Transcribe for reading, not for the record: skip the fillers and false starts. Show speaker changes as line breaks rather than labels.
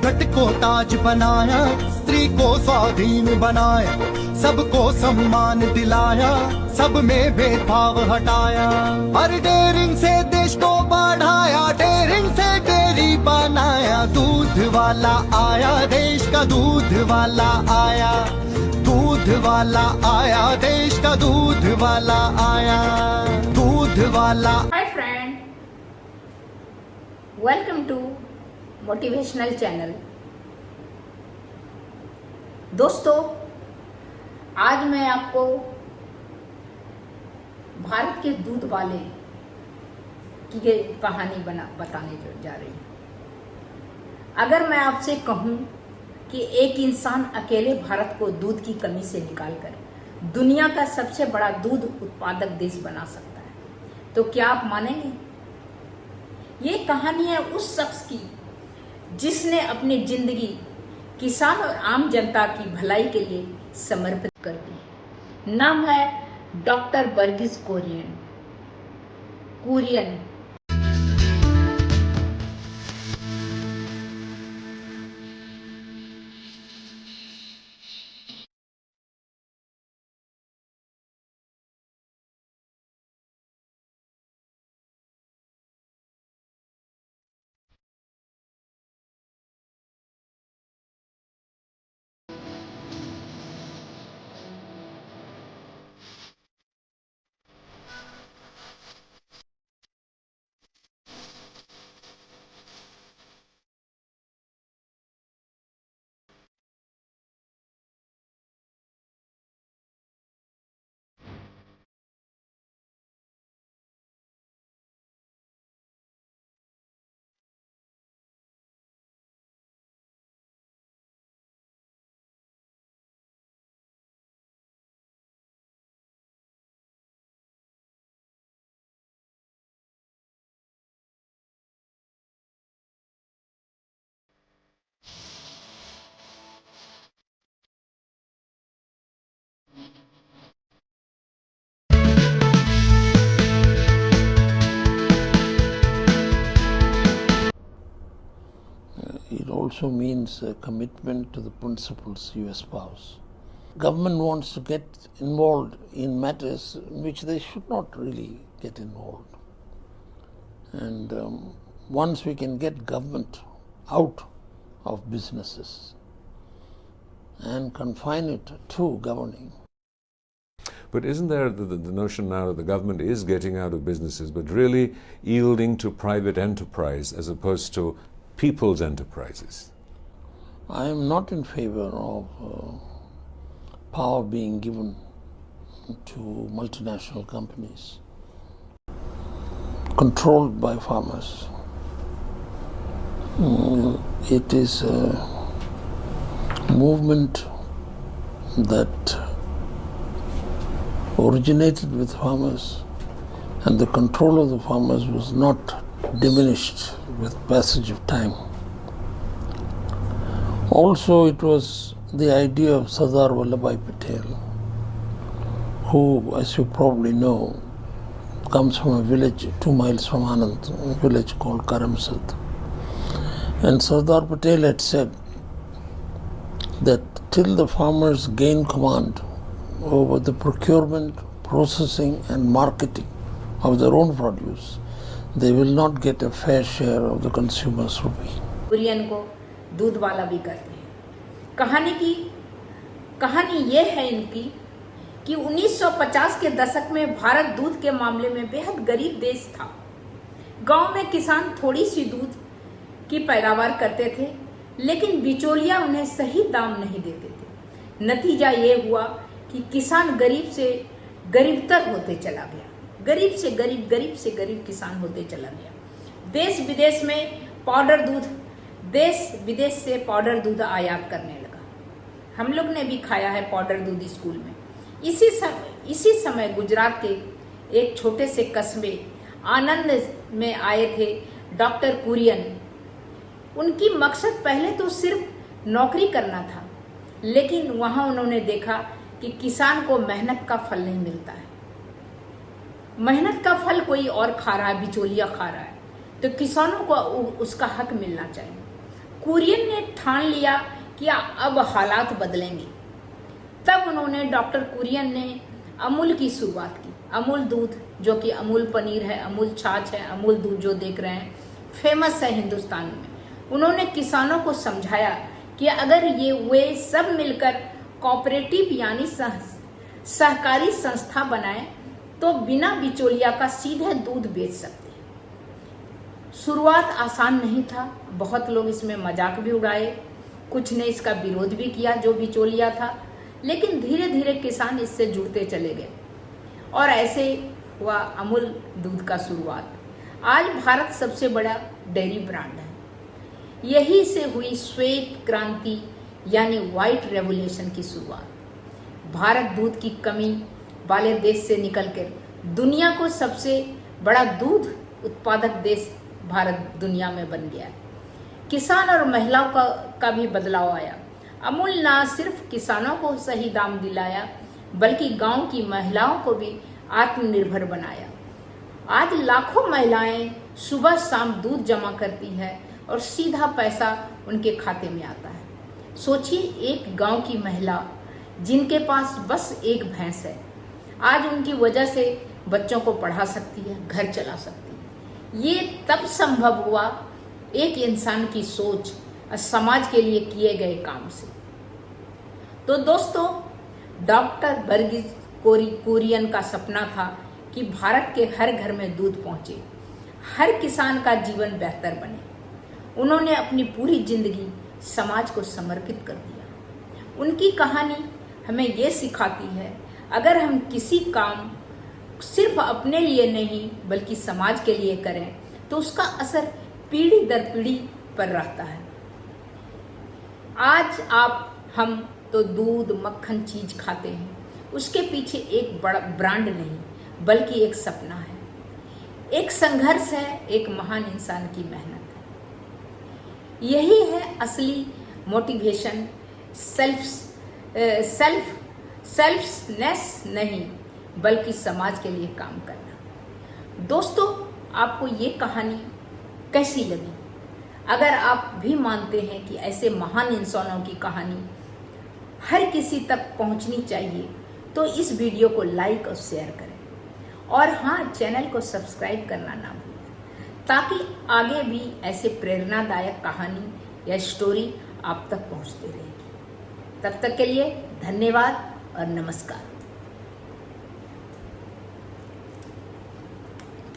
मुकुट को ताज बनाया, स्त्री को स्वाधीन बनाया, सबको सम्मान दिलाया, सब में भेदभाव हटाया। हर डेयरिंग से देश को बढ़ाया, डेयरिंग से डेयरी बनाया। दूध वाला आया, देश का दूध वाला आया, दूध वाला आया, देश का दूध वाला आया, दूध वाला।
Hi friend, welcome to motivational channel. दोस्तों, आज मैं आपको भारत के दूध वाले की कहानी बताने जा रही हूँ। अगर मैं आपसे कहूँ कि एक इंसान अकेले भारत को दूध की कमी से निकालकर दुनिया का सबसे बड़ा दूध उत्पादक देश बना सकता है, तो क्या आप मानेंगे? ये कहानी है उस शख्स की जिसने अपनी जिंदगी किसान और आम जनता की भलाई के लिए समर्पित कर दी। नाम है doctor Verghese Kurien.
It also means a commitment to the principles you espouse. Government wants to get involved in matters in which they should not really get involved. And once we can get government out of businesses and confine it to governing.
But isn't there the notion now that the government is getting out of businesses but really yielding to private enterprise as opposed to people's enterprises?
I am not in favor of power being given to multinational companies controlled by farmers. It is a movement that originated with farmers, and the control of the farmers was not diminished with passage of time. Also, it was the idea of Sardar Vallabhbhai Patel, who, as you probably know, comes from a village 2 miles from Anand, a village called Karamsad. And Sardar Patel had said that till the farmers gain command over the procurement, processing and marketing of their own produce, they will not get a fair share of the consumer's rupee.
Kurien को दूध वाला भी कहते हैं। कहानी ये है इनकी कि 1950 के दशक में भारत दूध के मामले में बेहद गरीब देश था। गांव में किसान थोड़ी सी दूध की पैदावार करते थे, लेकिन बिचौलिया उन्हें सही दाम नहीं देते थे। नतीजा ये हुआ कि किसान गरीब से गरीबतर होते चला गया, गरीब से गरीब किसान होते चला गया। देश विदेश से पाउडर दूध आयात करने लगा। हम लोग ने भी खाया है पाउडर दूध स्कूल में। इसी समय गुजरात के एक छोटे से कस्बे आनंद में आए थे डॉक्टर कुरियन। उनकी मकसद पहले तो सिर्फ नौकरी करना था, लेकिन वहां उन्होंने देखा कि किसान को मेहनत का फल नहीं मिलता है। मेहनत का फल कोई और खा रहा है, बिचौलिया खा रहा है, तो किसानों को उसका हक मिलना चाहिए। कुरियन ने ठान लिया कि अब हालात बदलेंगे। तब उन्होंने डॉक्टर कुरियन ने अमूल की शुरुआत की। अमूल दूध, जो कि अमूल पनीर है, अमूल छाछ है, अमूल दूध जो देख रहे हैं, फेमस है हिंदुस्तान में। उन्होंने किसानों को समझाया कि अगर वे सब मिलकर कोऑपरेटिव यानी सहकारी संस्था बनाएं तो बिना बिचौलिया का सीधे दूध बेच सकते हैं। शुरुआत आसान नहीं था, बहुत लोग इसमें मजाक भी उड़ाए, कुछ ने इसका विरोध भी किया जो बिचौलिया था, लेकिन धीरे धीरे किसान इससे जुड़ते चले गए और ऐसे हुआ अमूल दूध का शुरुआत। आज भारत सबसे बड़ा डेयरी ब्रांड है। यही से हुई श्वेत क्रांति यानी व्हाइट रेवोल्यूशन की शुरुआत। भारत दूध की कमी वाले देश से निकलकर दुनिया को सबसे बड़ा दूध उत्पादक देश भारत दुनिया में बन गया। किसान और महिलाओं का भी बदलाव आया। अमूल ना सिर्फ किसानों को सही दाम दिलाया बल्कि गांव की महिलाओं को भी आत्मनिर्भर बनाया। आज लाखों महिलाएं सुबह शाम दूध जमा करती है और सीधा पैसा उनके खाते में आता है। सोचिए, एक गांव की महिला जिनके पास बस एक भैंस है, आज उनकी वजह से बच्चों को पढ़ा सकती है, घर चला सकती है। ये तब संभव हुआ एक इंसान की सोच और समाज के लिए किए गए काम से। तो दोस्तों, डॉक्टर वर्गीस कुरियन का सपना था कि भारत के हर घर में दूध पहुंचे, हर किसान का जीवन बेहतर बने। उन्होंने अपनी पूरी जिंदगी समाज को समर्पित कर दिया। उनकी कहानी हमें ये सिखाती है, अगर हम किसी काम सिर्फ अपने लिए नहीं बल्कि समाज के लिए करें तो उसका असर पीढ़ी दर पीढ़ी पर रहता है। आज हम तो दूध मक्खन चीज खाते हैं, उसके पीछे एक बड़ा ब्रांड नहीं बल्कि एक सपना है, एक संघर्ष है, एक महान इंसान की मेहनत है। यही है असली मोटिवेशन, सेल्फनेस नहीं बल्कि समाज के लिए काम करना। दोस्तों, आपको ये कहानी कैसी लगी? अगर आप भी मानते हैं कि ऐसे महान इंसानों की कहानी हर किसी तक पहुंचनी चाहिए तो इस वीडियो को लाइक और शेयर करें और हाँ, चैनल को सब्सक्राइब करना ना भूलें ताकि आगे भी ऐसे प्रेरणादायक कहानी या स्टोरी आप तक पहुंचती रहेगी। तब तक के लिए धन्यवाद और नमस्कार।